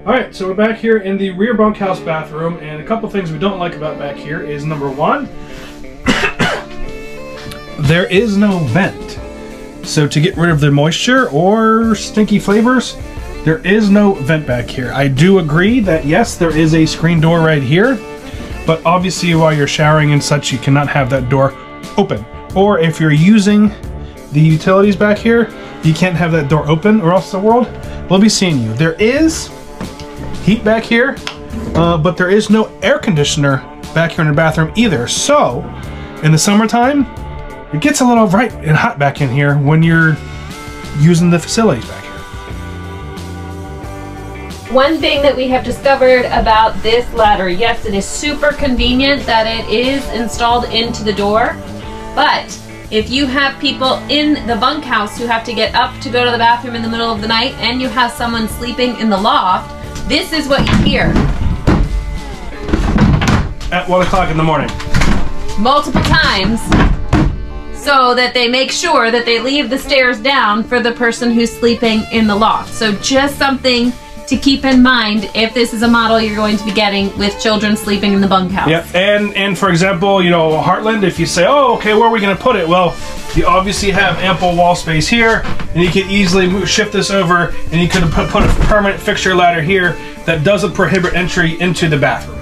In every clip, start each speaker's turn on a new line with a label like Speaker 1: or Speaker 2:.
Speaker 1: Alright, so we're back here in the rear bunkhouse bathroom, and a couple things we don't like about back here is, number one, there is no vent. So to get rid of the moisture or stinky flavors, there is no vent back here. I do agree that yes, there is a screen door right here, but obviously while you're showering and such, you cannot have that door open. Or if you're using the utilities back here, you can't have that door open, or else the world will be seeing you. There is heat back here, but there is no air conditioner back here in the bathroom either. So in the summertime, it gets a little bright and hot back in here when you're using the facilities back here.
Speaker 2: One thing that we have discovered about this ladder, yes, it is super convenient that it is installed into the door, but if you have people in the bunkhouse who have to get up to go to the bathroom in the middle of the night, and you have someone sleeping in the loft, this is what you hear.
Speaker 1: At 1 o'clock in the morning.
Speaker 2: Multiple times, so that they make sure that they leave the stairs down for the person who's sleeping in the loft. So just something to keep in mind if this is a model you're going to be getting with children sleeping in the bunkhouse.
Speaker 1: Yep, and for example, you know, Heartland, if you say, oh, okay, where are we going to put it? Well, you obviously have ample wall space here, and you can easily shift this over, and you could put a permanent fixture ladder here that doesn't prohibit entry into the bathroom.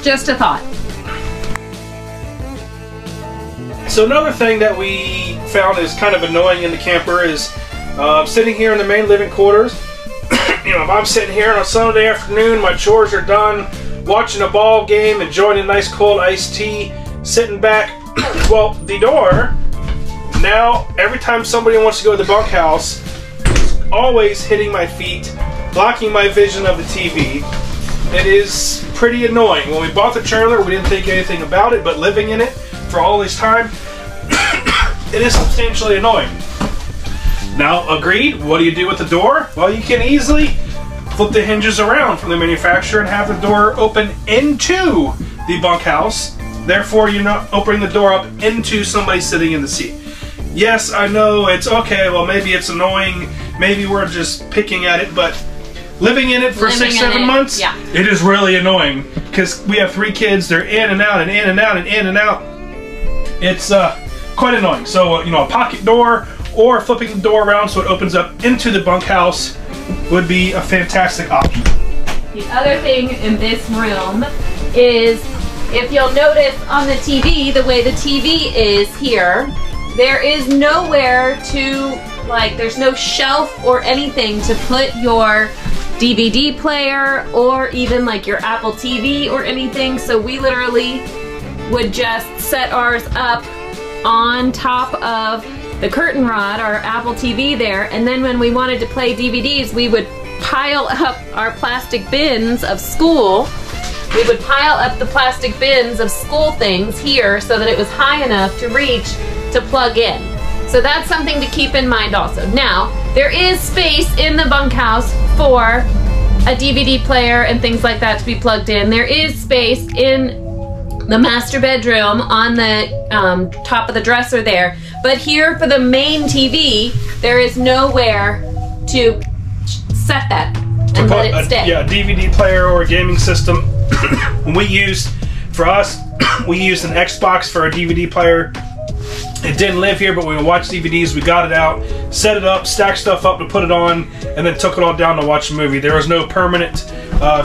Speaker 2: Just a thought.
Speaker 1: So another thing that we found is kind of annoying in the camper is sitting here in the main living quarters. You know, if I'm sitting here on a Sunday afternoon, my chores are done, watching a ball game, enjoying a nice cold iced tea, sitting back. Well, the door, now every time somebody wants to go to the bunkhouse, is always hitting my feet, blocking my vision of the TV. It is pretty annoying. When we bought the trailer, we didn't think anything about it, but living in it for all this time, it is substantially annoying. Now, agreed, what do you do with the door? Well, you can easily flip the hinges around from the manufacturer and have the door open into the bunkhouse. Therefore, you're not opening the door up into somebody sitting in the seat. Yes, I know it's okay, well, maybe it's annoying, maybe we're just picking at it, but living in it for 6-7 months, yeah, it is really annoying because we have 3 kids, they're in and out and in and out and in and out. It's quite annoying. So, you know, a pocket door or flipping the door around so it opens up into the bunkhouse would be a fantastic option.
Speaker 2: The other thing in this room is, if you'll notice on the TV, the way the TV is here, there is nowhere to, like, there's no shelf or anything to put your DVD player or even like your Apple TV or anything. So we literally would just set ours up on top of the curtain rod, our Apple TV there, and then when we wanted to play DVDs, we would pile up our plastic bins of school. We would pile up the plastic bins of school things here so that it was high enough to reach to plug in. So that's something to keep in mind also. Now, there is space in the bunkhouse for a DVD player and things like that to be plugged in. There is space in the master bedroom on the top of the dresser there. But here for the main TV, there is nowhere to set that and let it stay.
Speaker 1: Yeah, a DVD player or a gaming system. We used, for us, we used an Xbox for a DVD player. It didn't live here, but when we watched DVDs, we got it out, set it up, stacked stuff up to put it on, and then took it all down to watch a movie. There was no permanent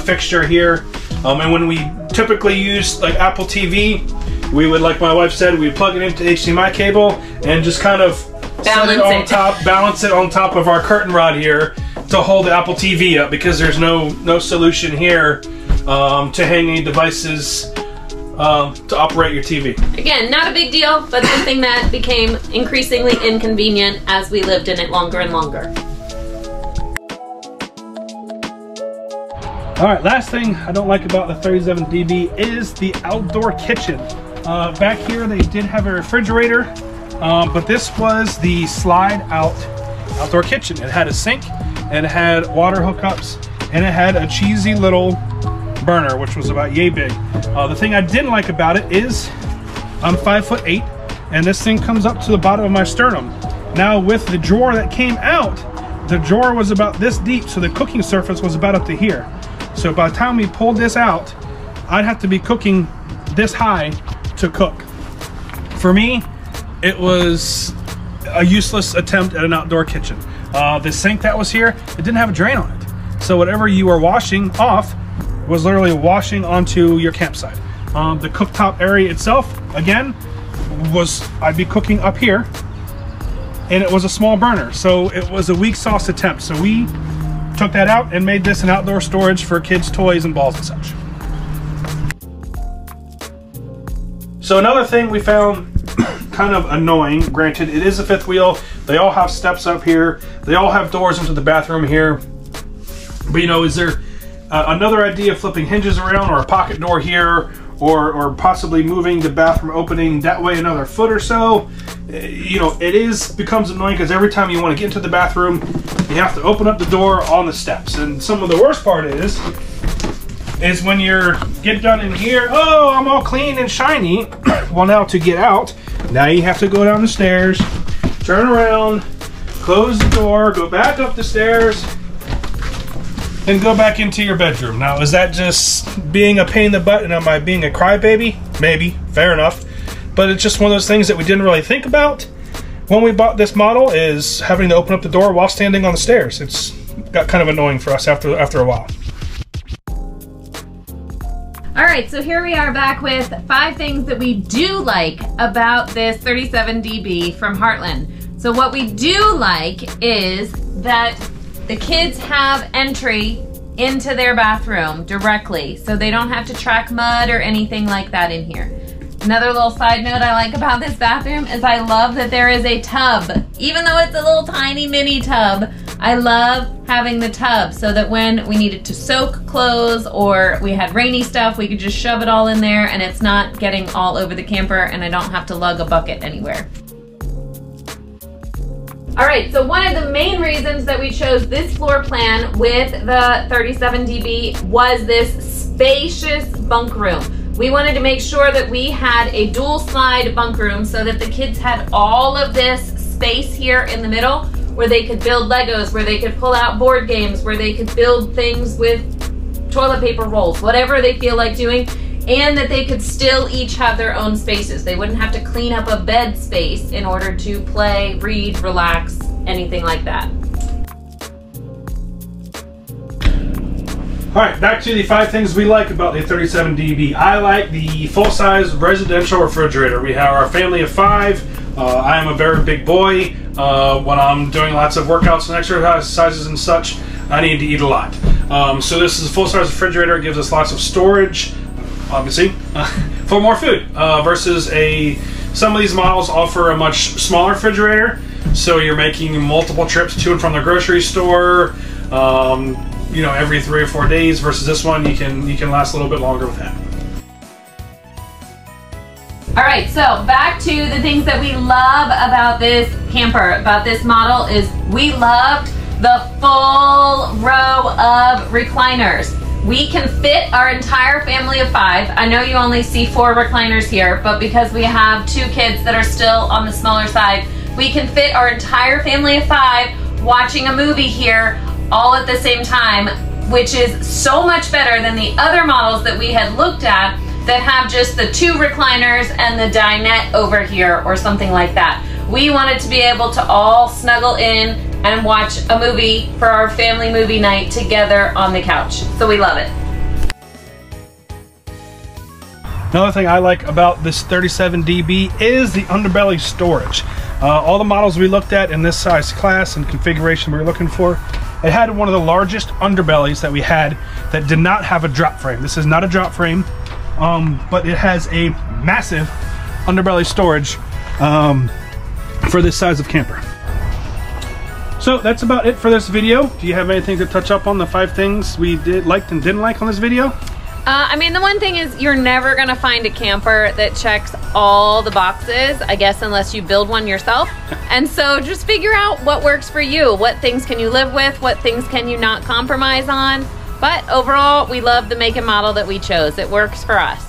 Speaker 1: fixture here. And when we typically use like Apple TV, we would, like my wife said, we'd plug it into HDMI cable and just kind of set it on top, balance it on top of our curtain rod here to hold the Apple TV up, because there's no solution here to hang any devices to operate your TV.
Speaker 2: Again, not a big deal, but something that became increasingly inconvenient as we lived in it longer and longer.
Speaker 1: Alright, last thing I don't like about the 37DB is the outdoor kitchen. Back here they did have a refrigerator, but this was the slide out outdoor kitchen. It had a sink, and it had water hookups, and it had a cheesy little burner, which was about yay big. The thing I didn't like about it is I'm 5'8", and this thing comes up to the bottom of my sternum. Now with the drawer that came out, the drawer was about this deep, so the cooking surface was about up to here. So by the time we pulled this out, I'd have to be cooking this high to cook. For me, it was a useless attempt at an outdoor kitchen. The sink that was here, it didn't have a drain on it. So whatever you were washing off was literally washing onto your campsite. The cooktop area itself, again, I'd be cooking up here, and it was a small burner. So it was a weak sauce attempt. So we took that out and made this an outdoor storage for kids' toys and balls and such. So another thing we found kind of annoying, granted it is a fifth wheel, they all have steps up here, they all have doors into the bathroom here, but you know, is there another idea of flipping hinges around, or a pocket door here, or possibly moving the bathroom opening that way another foot or so? You know, it becomes annoying because every time you want to get into the bathroom, you have to open up the door on the steps. And some of the worst part is when you're get done in here, oh, I'm all clean and shiny. Well, now to get out, now you have to go down the stairs, turn around, close the door, go back up the stairs, and go back into your bedroom. Now, is that just being a pain in the butt and am I being a crybaby? Maybe, fair enough. But it's just one of those things that we didn't really think about when we bought this model, is having to open up the door while standing on the stairs. It's got kind of annoying for us after a while.
Speaker 2: All right, so here we are back with 5 things that we do like about this 37DB from Heartland. So what we do like is that the kids have entry into their bathroom directly, so they don't have to track mud or anything like that in here. Another little side note I like about this bathroom is I love that there is a tub. Even though it's a little tiny mini tub, I love having the tub so that when we needed to soak clothes or we had rainy stuff, we could just shove it all in there and it's not getting all over the camper and I don't have to lug a bucket anywhere. All right, so one of the main reasons that we chose this floor plan with the 37DB was this spacious bunk room. We wanted to make sure that we had a dual slide bunk room so that the kids had all of this space here in the middle where they could build Legos, where they could pull out board games, where they could build things with toilet paper rolls, whatever they feel like doing, and that they could still each have their own spaces. They wouldn't have to clean up a bed space in order to play, read, relax, anything like that.
Speaker 1: All right, back to the 5 things we like about the 37DB. I like the full-size residential refrigerator. We have our family of 5. I am a very big boy. When I'm doing lots of workouts and exercises and such, I need to eat a lot. So this is a full-size refrigerator. It gives us lots of storage, obviously, for more food. Versus some of these models offer a much smaller refrigerator, so you're making multiple trips to and from the grocery store. You know, every 3 or 4 days, versus this one, you can last a little bit longer with that.
Speaker 2: All right, so back to the things that we love about this camper, about this model, is we loved the full row of recliners. We can fit our entire family of 5. I know you only see 4 recliners here, but because we have 2 kids that are still on the smaller side, we can fit our entire family of 5 watching a movie here all at the same time, which is so much better than the other models that we had looked at that have just the 2 recliners and the dinette over here or something like that. We wanted to be able to all snuggle in and watch a movie for our family movie night together on the couch. So we love it.
Speaker 1: Another thing I like about this 37DB is the underbelly storage. All the models we looked at in this size class and configuration we were looking for, it had one of the largest underbellies that we had that did not have a drop frame. This is not a drop frame, but it has a massive underbelly storage for this size of camper. So that's about it for this video. Do you have anything to touch up on the 5 things we liked and didn't like on this video?
Speaker 2: I mean, the one thing is you're never gonna find a camper that checks all the boxes, I guess, unless you build one yourself. And so just figure out what works for you. What things can you live with? What things can you not compromise on? But overall, we love the make and model that we chose. It works for us.